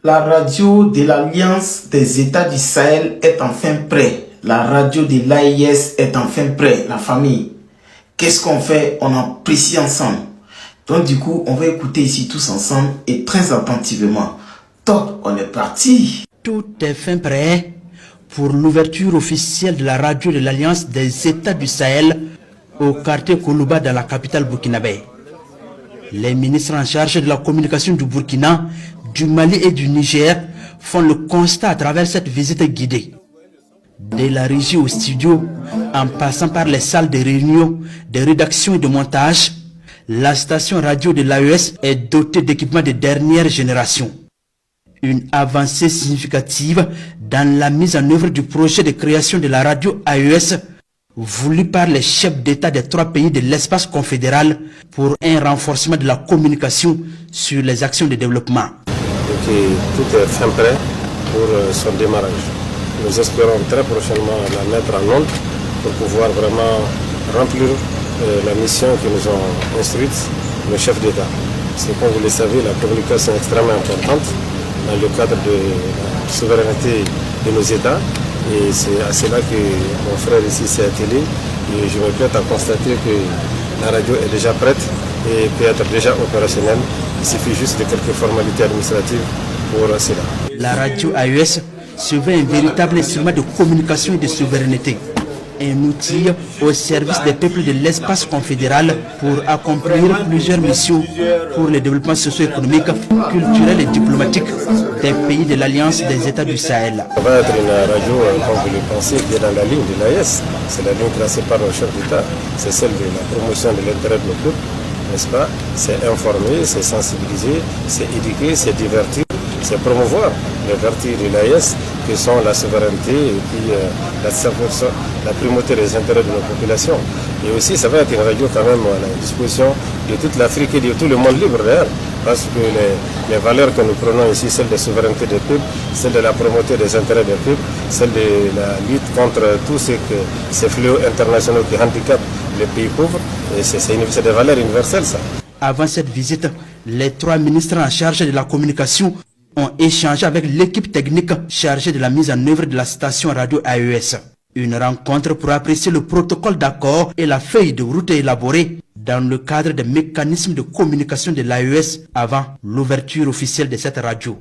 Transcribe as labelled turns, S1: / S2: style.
S1: La radio de l'Alliance des États du Sahel est enfin prête. La radio de l'AIS est enfin prête. La famille, qu'est-ce qu'on fait? On apprécie ensemble. Donc du coup, on va écouter ici tous ensemble et très attentivement. Top, on est parti.
S2: Tout est fin prêt pour l'ouverture officielle de la radio de l'Alliance des États du Sahel au quartier Koulouba dans la capitale burkinabé. Les ministres en charge de la communication du Burkina, du Mali et du Niger font le constat à travers cette visite guidée. De la régie au studio, en passant par les salles de réunion, de rédaction et de montage, la station radio de l'AES est dotée d'équipements de dernière génération. Une avancée significative dans la mise en œuvre du projet de création de la radio AES voulu par les chefs d'État des 3 pays de l'espace confédéral pour un renforcement de la communication sur les actions de développement.
S3: Tout est fin prêt pour son démarrage. Nous espérons très prochainement la mettre en œuvre pour pouvoir vraiment remplir la mission que nous ont instruite le chef d'État. C'est comme vous le savez, la communication est extrêmement importante dans le cadre de la souveraineté de nos États. Et c'est à cela que mon frère ici s'est attelé. Et je me plaît à constater que la radio est déjà prête et peut être déjà opérationnelle. Il suffit juste de quelques formalités administratives pour cela.
S2: La radio AES se veut un véritable instrument de communication et de souveraineté. Un outil au service des peuples de l'espace confédéral pour accomplir plusieurs missions pour le développement socio-économique, culturel et diplomatique des pays de l'Alliance des États du Sahel.
S3: Ça va être une radio, comme vous le pensez, qui est dans la ligne de l'AES. C'est la ligne tracée par le chef d'État. C'est celle de la promotion de l'intérêt de nos peuples, n'est-ce pas? C'est informer, c'est sensibiliser, c'est éduquer, c'est divertir, c'est promouvoir les vertus de l'AES qui sont la souveraineté et puis la primauté des intérêts de nos populations. Et aussi, ça va être une radio quand même à la disposition de toute l'Afrique et de tout le monde libre d'ailleurs, parce que les valeurs que nous prenons ici, celles de souveraineté des peuples, celles de la primauté des intérêts des peuples, celles de la lutte contre tous ces fléaux internationaux qui handicapent les pays pauvres, et c'est des valeurs universelles ça.
S2: Avant cette visite, les 3 ministres en charge de la communication ont échangé avec l'équipe technique chargée de la mise en œuvre de la station radio AES. Une rencontre pour apprécier le protocole d'accord et la feuille de route élaborée dans le cadre des mécanismes de communication de l'AES avant l'ouverture officielle de cette radio.